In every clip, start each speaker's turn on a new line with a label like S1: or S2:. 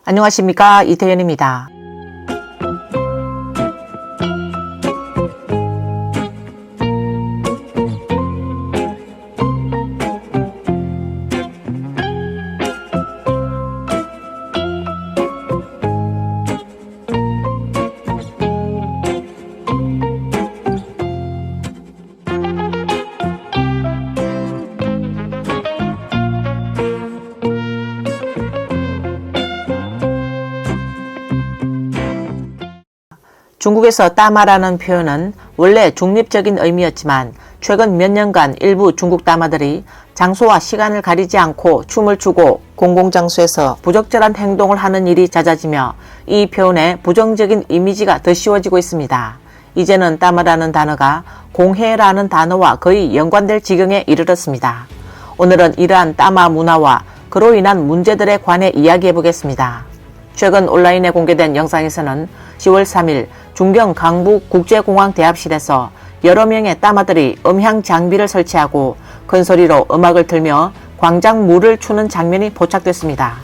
S1: 안녕하십니까, 이태현입니다. 중국에서 따마라는 표현은 원래 중립적인 의미였지만 최근 몇 년간 일부 중국 따마들이 장소와 시간을 가리지 않고 춤을 추고 공공장소에서 부적절한 행동을 하는 일이 잦아지며 이 표현의 부정적인 이미지가 더 씌워지고 있습니다. 이제는 따마라는 단어가 공해라는 단어와 거의 연관될 지경에 이르렀습니다. 오늘은 이러한 따마 문화와 그로 인한 문제들에 관해 이야기해 보겠습니다. 최근 온라인에 공개된 영상에서는 10월 3일 중경 강북 국제공항 대합실에서 여러 명의 따마들이 음향 장비를 설치하고 큰 소리로 음악을 틀며 광장물을 추는 장면이 포착됐습니다.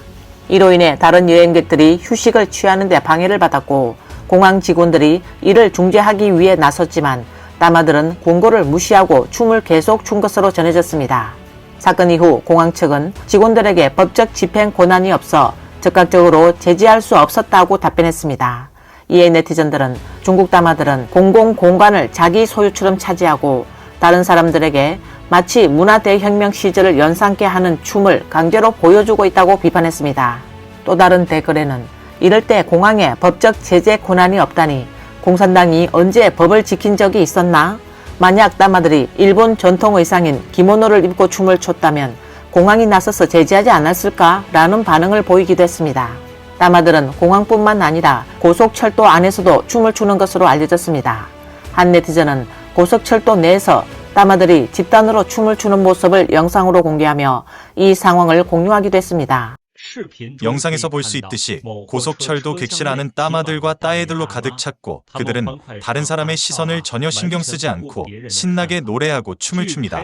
S1: 이로 인해 다른 여행객들이 휴식을 취하는 데 방해를 받았고 공항 직원들이 이를 중재하기 위해 나섰지만 따마들은 공고를 무시하고 춤을 계속 춘 것으로 전해졌습니다. 사건 이후 공항 측은 직원들에게 법적 집행 권한이 없어 즉각적으로 제지할 수 없었다고 답변했습니다. 이에 네티즌들은 중국 따마들은 공공공간을 자기 소유처럼 차지하고 다른 사람들에게 마치 문화대혁명 시절을 연상케 하는 춤을 강제로 보여주고 있다고 비판했습니다. 또 다른 댓글에는 이럴 때 공항에 법적 제재 권한이 없다니 공산당이 언제 법을 지킨 적이 있었나? 만약 따마들이 일본 전통 의상인 기모노를 입고 춤을 췄다면 공항이 나서서 제지하지 않았을까? 라는 반응을 보이기도 했습니다. 따마들은 공항뿐만 아니라 고속철도 안에서도 춤을 추는 것으로 알려졌습니다. 한 네티즌은 고속철도 내에서 따마들이 집단으로 춤을 추는 모습을 영상으로 공개하며 이 상황을 공유하기도 했습니다.
S2: 영상에서 볼 수 있듯이 고속철도 객실안은 따마들과 따애들로 가득 찼고 그들은 다른 사람의 시선을 전혀 신경 쓰지 않고 신나게 노래하고 춤을 춥니다.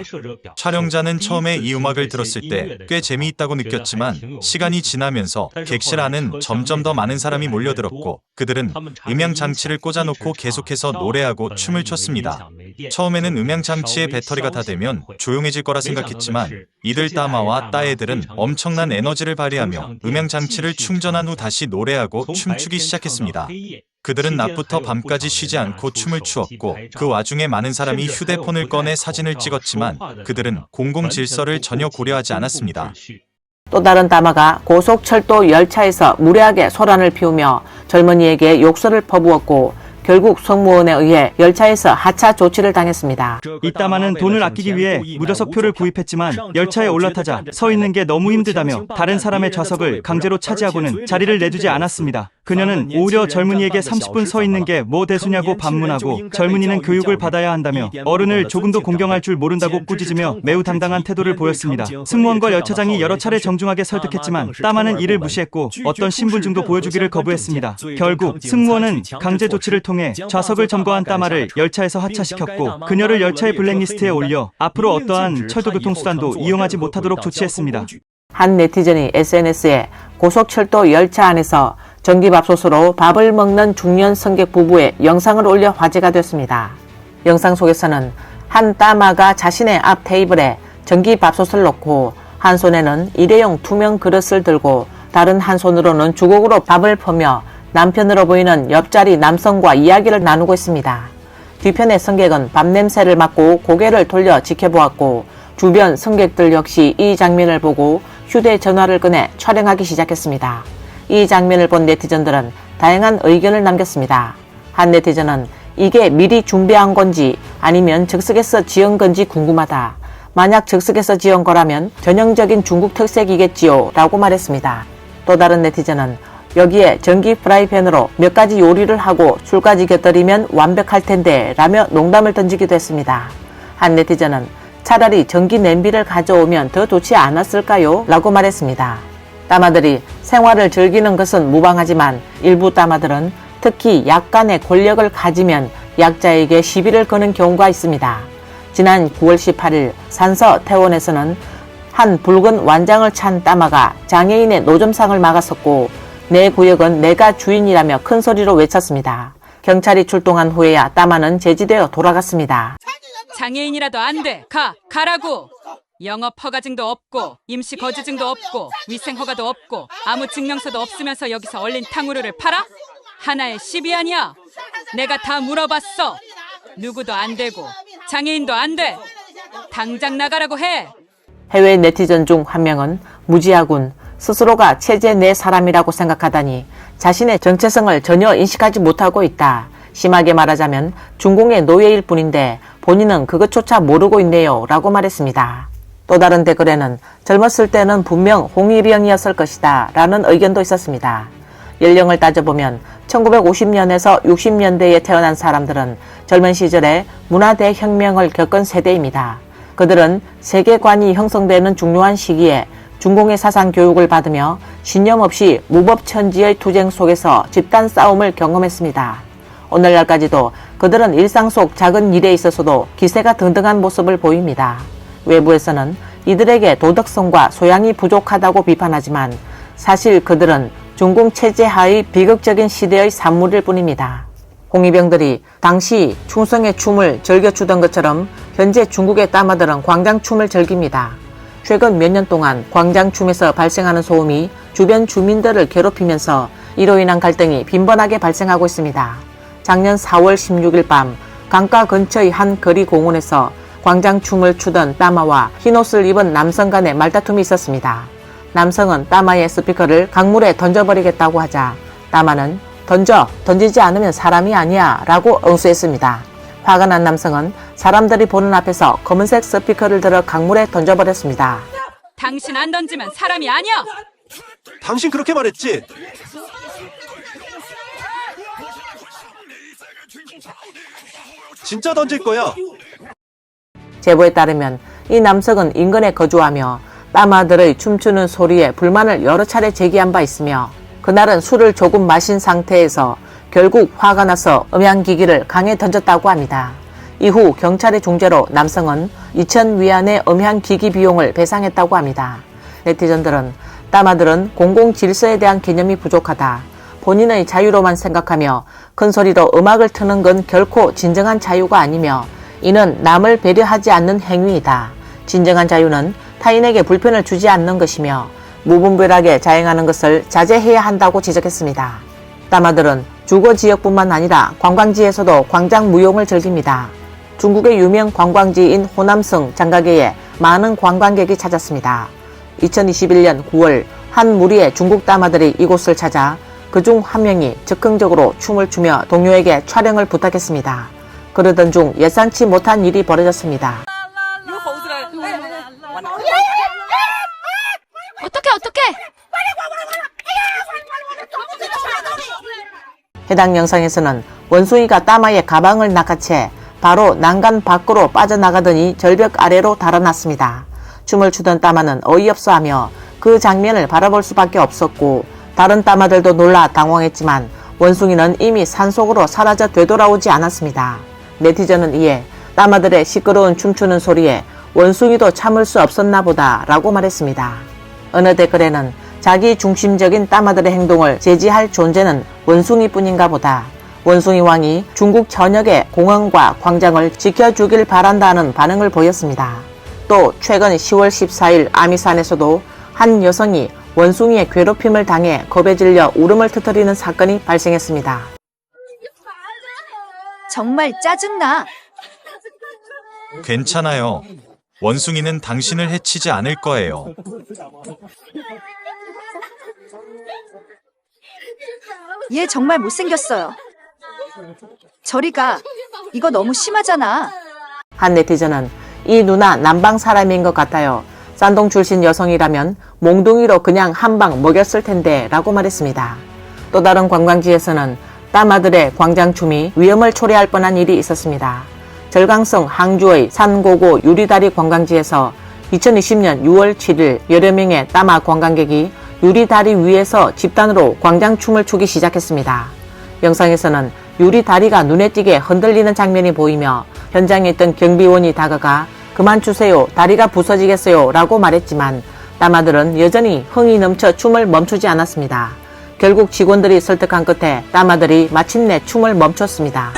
S2: 촬영자는 처음에 이 음악을 들었을 때 꽤 재미있다고 느꼈지만 시간이 지나면서 객실 안은 점점 더 많은 사람이 몰려들었고 그들은 음향장치를 꽂아놓고 계속해서 노래하고 춤을 췄습니다. 처음에는 음향장치의 배터리가 다 되면 조용해질 거라 생각했지만 이들 따마와 따애들은 엄청난 에너지를 발휘하며 음향장치를 충전한 후 다시 노래하고 춤추기 시작했습니다. 그들은 낮부터 밤까지 쉬지 않고 춤을 추었고 그 와중에 많은 사람이 휴대폰을 꺼내 사진을 찍었지만 그들은 공공질서를 전혀 고려하지 않았습니다.
S1: 또 다른 따마가 고속철도 열차에서 무례하게 소란을 피우며 젊은이에게 욕설을 퍼부었고 결국 승무원에 의해 열차에서 하차 조치를 당했습니다.
S3: 이 따마는 돈을 아끼기 위해 무좌석표를 구입했지만 열차에 올라타자 서 있는 게 너무 힘들다며 다른 사람의 좌석을 강제로 차지하고는 자리를 내주지 않았습니다. 그녀는 오히려 젊은이에게 30분 서 있는 게 뭐 대수냐고 반문하고 젊은이는 교육을 받아야 한다며 어른을 조금도 공경할 줄 모른다고 꾸짖으며 매우 당당한 태도를 보였습니다. 승무원과 열차장이 여러 차례 정중하게 설득했지만 따마는 이를 무시했고 어떤 신분증도 보여주기를 거부했습니다. 결국 승무원은 강제 조치를 통해 좌석을 점거한 따마를 열차에서 하차시켰고 그녀를 열차의 블랙리스트에 올려 앞으로 어떠한 철도교통수단도 이용하지 못하도록 조치했습니다.
S1: 한 네티즌이 SNS에 고속철도 열차 안에서 전기밥솥으로 밥을 먹는 중년 승객 부부의 영상을 올려 화제가 됐습니다. 영상 속에서는 한 따마가 자신의 앞 테이블에 전기밥솥을 놓고 한 손에는 일회용 투명 그릇을 들고 다른 한 손으로는 주걱으로 밥을 퍼며 남편으로 보이는 옆자리 남성과 이야기를 나누고 있습니다. 뒤편의 승객은 밥 냄새를 맡고 고개를 돌려 지켜보았고 주변 승객들 역시 이 장면을 보고 휴대전화를 꺼내 촬영하기 시작했습니다. 이 장면을 본 네티즌들은 다양한 의견을 남겼습니다. 한 네티즌은 이게 미리 준비한 건지 아니면 즉석에서 지은 건지 궁금하다. 만약 즉석에서 지은 거라면 전형적인 중국 특색이겠지요 라고 말했습니다. 또 다른 네티즌은 여기에 전기 프라이팬으로 몇 가지 요리를 하고 술까지 곁들이면 완벽할 텐데 라며 농담을 던지기도 했습니다. 한 네티즌은 차라리 전기 냄비를 가져오면 더 좋지 않았을까요? 라고 말했습니다. 따마들이 생활을 즐기는 것은 무방하지만 일부 따마들은 특히 약간의 권력을 가지면 약자에게 시비를 거는 경우가 있습니다. 지난 9월 18일 산서태원에서는 한 붉은 완장을 찬 따마가 장애인의 노점상을 막았었고 내 구역은 내가 주인이라며 큰 소리로 외쳤습니다. 경찰이 출동한 후에야 따마는 제지되어 돌아갔습니다.
S4: 장애인이라도 안 돼. 가라고. 영업 허가증도 없고 임시 거주증도 없고 위생 허가도 없고 아무 증명서도 없으면서 여기서 얼린 탕후루를 팔아? 하나에 10이 아니야. 내가 다 물어봤어. 누구도 안 되고 장애인도 안 돼. 당장 나가라고 해.
S1: 해외 네티즌 중 한 명은 무지하군. 스스로가 체제 내 사람이라고 생각하다니 자신의 정체성을 전혀 인식하지 못하고 있다. 심하게 말하자면 중공의 노예일 뿐인데 본인은 그것조차 모르고 있네요. 라고 말했습니다. 또 다른 댓글에는 젊었을 때는 분명 홍위병이었을 것이다. 라는 의견도 있었습니다. 연령을 따져보면 1950년에서 60년대에 태어난 사람들은 젊은 시절에 문화대혁명을 겪은 세대입니다. 그들은 세계관이 형성되는 중요한 시기에 중공의 사상 교육을 받으며 신념 없이 무법천지의 투쟁 속에서 집단 싸움을 경험했습니다. 오늘날까지도 그들은 일상 속 작은 일에 있어서도 기세가 등등한 모습을 보입니다. 외부에서는 이들에게 도덕성과 소양이 부족하다고 비판하지만 사실 그들은 중공 체제 하의 비극적인 시대의 산물일 뿐입니다. 홍위병들이 당시 충성의 춤을 즐겨추던 것처럼 현재 중국의 따마들은 광장춤을 즐깁니다. 최근 몇 년 동안 광장춤에서 발생하는 소음이 주변 주민들을 괴롭히면서 이로 인한 갈등이 빈번하게 발생하고 있습니다. 작년 4월 16일 밤 강가 근처의 한 거리 공원에서 광장춤을 추던 따마와 흰옷을 입은 남성 간의 말다툼이 있었습니다. 남성은 따마의 스피커를 강물에 던져버리겠다고 하자 따마는 던지지 않으면 사람이 아니야 라고 응수했습니다. 화가 난 남성은 사람들이 보는 앞에서 검은색 스피커를 들어 강물에 던져버렸습니다.
S4: 당신 안 던지면 사람이 아니야.
S5: 당신 그렇게 말했지? 진짜 던질 거야.
S1: 제보에 따르면 이 남성은 인근에 거주하며 따마들의 춤추는 소리에 불만을 여러 차례 제기한 바 있으며 그날은 술을 조금 마신 상태에서 결국 화가 나서 음향기기를 강에 던졌다고 합니다. 이후 경찰의 중재로 남성은 2,000위안의 음향기기 비용을 배상했다고 합니다. 네티즌들은 따마들은 공공질서에 대한 개념이 부족하다. 본인의 자유로만 생각하며 큰 소리로 음악을 트는 건 결코 진정한 자유가 아니며 이는 남을 배려하지 않는 행위이다. 진정한 자유는 타인에게 불편을 주지 않는 것이며 무분별하게 자행하는 것을 자제해야 한다고 지적했습니다. 따마들은 주거 지역뿐만 아니라 관광지에서도 광장 무용을 즐깁니다. 중국의 유명 관광지인 호남성 장가게에 많은 관광객이 찾았습니다. 2021년 9월 한 무리의 중국 따마들이 이곳을 찾아 그중 한 명이 즉흥적으로 춤을 추며 동료에게 촬영을 부탁했습니다. 그러던 중 예상치 못한 일이 벌어졌습니다.
S4: 어떡해.
S1: 해당 영상에서는 원숭이가 따마의 가방을 낚아채 바로 난간 밖으로 빠져나가더니 절벽 아래로 달아났습니다. 춤을 추던 따마는 어이없어하며 그 장면을 바라볼 수밖에 없었고 다른 따마들도 놀라 당황했지만 원숭이는 이미 산속으로 사라져 되돌아오지 않았습니다. 네티즌은 이에 따마들의 시끄러운 춤추는 소리에 원숭이도 참을 수 없었나 보다 라고 말했습니다. 어느 댓글에는 자기 중심적인 따마들의 행동을 제지할 존재는 원숭이뿐인가 보다. 원숭이 왕이 중국 전역의 공원과 광장을 지켜주길 바란다는 반응을 보였습니다. 또 최근 10월 14일 아미산에서도 한 여성이 원숭이의 괴롭힘을 당해 겁에 질려 울음을 터뜨리는 사건이 발생했습니다.
S6: 정말 짜증나.
S2: 괜찮아요. 원숭이는 당신을 해치지 않을 거예요.
S6: 얘 정말 못생겼어요. 저리 가. 이거 너무 심하잖아.
S1: 한 네티즌은 이 누나 남방 사람인 것 같아요. 산동 출신 여성이라면 몽둥이로 그냥 한 방 먹였을 텐데 라고 말했습니다. 또 다른 관광지에서는 따마들의 광장춤이 위험을 초래할 뻔한 일이 있었습니다. 절강성 항주의 산고고 유리다리 관광지에서 2020년 6월 7일 여러 명의 따마 관광객이 유리다리 위에서 집단으로 광장춤을 추기 시작했습니다. 영상에서는 유리다리가 눈에 띄게 흔들리는 장면이 보이며 현장에 있던 경비원이 다가가 그만 추세요, 다리가 부서지겠어요 라고 말했지만 따마들은 여전히 흥이 넘쳐 춤을 멈추지 않았습니다. 결국 직원들이 설득한 끝에 따마들이 마침내 춤을 멈췄습니다.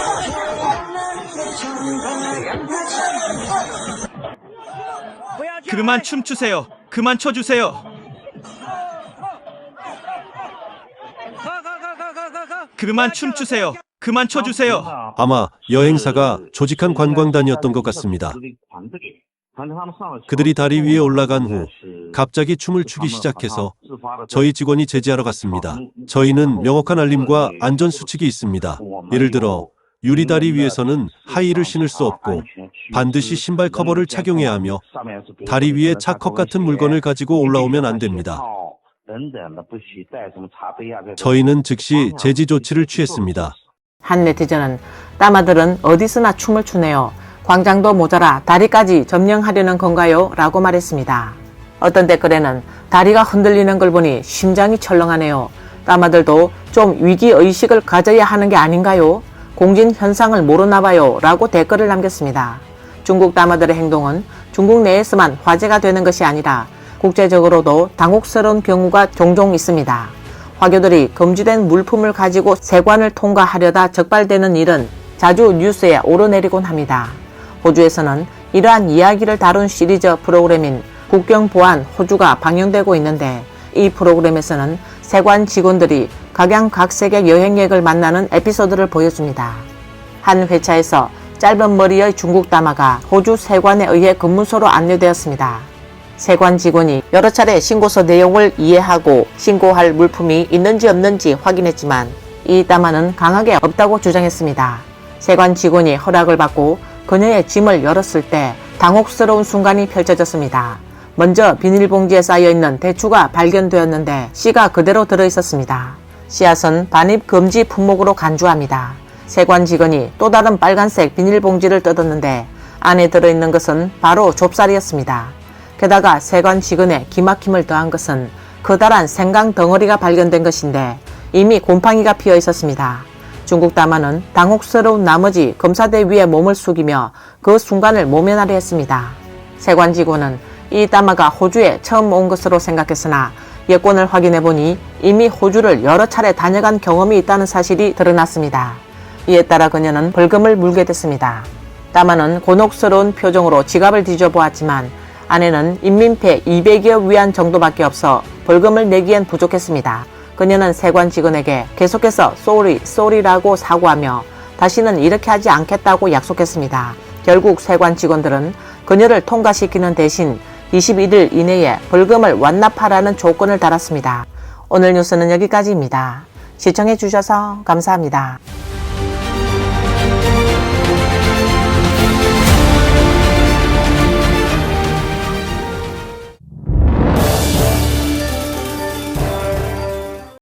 S3: 그만 춤추세요. 그만 춰주세요. 그만 춤추세요. 그만 춰주세요.
S5: 아마 여행사가 조직한 관광단이었던 것 같습니다. 그들이 다리 위에 올라간 후 갑자기 춤을 추기 시작해서 저희 직원이 제지하러 갔습니다. 저희는 명확한 알림과 안전수칙이 있습니다. 예를 들어 유리다리 위에서는 하이힐을 신을 수 없고 반드시 신발 커버를 착용해야 하며 다리 위에 차컵 같은 물건을 가지고 올라오면 안 됩니다. 저희는 즉시 제지 조치를 취했습니다.
S1: 한 네티즌은 따마들은 어디서나 춤을 추네요. 광장도 모자라 다리까지 점령하려는 건가요? 라고 말했습니다. 어떤 댓글에는 다리가 흔들리는 걸 보니 심장이 철렁하네요. 따마들도 좀 위기의식을 가져야 하는 게 아닌가요? 공진 현상을 모르나 봐요. 라고 댓글을 남겼습니다. 중국 따마들의 행동은 중국 내에서만 화제가 되는 것이 아니라 국제적으로도 당혹스러운 경우가 종종 있습니다. 화교들이 금지된 물품을 가지고 세관을 통과하려다 적발되는 일은 자주 뉴스에 오르내리곤 합니다. 호주에서는 이러한 이야기를 다룬 시리즈 프로그램인 국경보안 호주가 방영되고 있는데 이 프로그램에서는 세관 직원들이 각양각색의 여행객을 만나는 에피소드를 보여줍니다. 한 회차에서 짧은 머리의 중국 따마가 호주 세관에 의해 근무소로 안내되었습니다. 세관 직원이 여러 차례 신고서 내용을 이해하고 신고할 물품이 있는지 없는지 확인했지만 이 따마는 강하게 없다고 주장했습니다. 세관 직원이 허락을 받고 그녀의 짐을 열었을 때 당혹스러운 순간이 펼쳐졌습니다. 먼저 비닐봉지에 쌓여있는 대추가 발견되었는데 씨가 그대로 들어있었습니다. 씨앗은 반입 금지 품목으로 간주합니다. 세관 직원이 또 다른 빨간색 비닐봉지를 뜯었는데 안에 들어있는 것은 바로 좁쌀이었습니다. 게다가 세관 직원의 기막힘을 더한 것은 커다란 생강 덩어리가 발견된 것인데 이미 곰팡이가 피어 있었습니다. 중국 따마는 당혹스러운 나머지 검사대 위에 몸을 숙이며 그 순간을 모면하려 했습니다. 세관 직원은 이 따마가 호주에 처음 온 것으로 생각했으나 여권을 확인해보니 이미 호주를 여러 차례 다녀간 경험이 있다는 사실이 드러났습니다. 이에 따라 그녀는 벌금을 물게 됐습니다. 따마는 곤혹스러운 표정으로 지갑을 뒤져보았지만 안에는 인민폐 200여 위안 정도밖에 없어 벌금을 내기엔 부족했습니다. 그녀는 세관 직원에게 계속해서 쏘리라고 사과하며 다시는 이렇게 하지 않겠다고 약속했습니다. 결국 세관 직원들은 그녀를 통과시키는 대신 21일 이내에 벌금을 완납하라는 조건을 달았습니다. 오늘 뉴스는 여기까지입니다. 시청해 주셔서 감사합니다.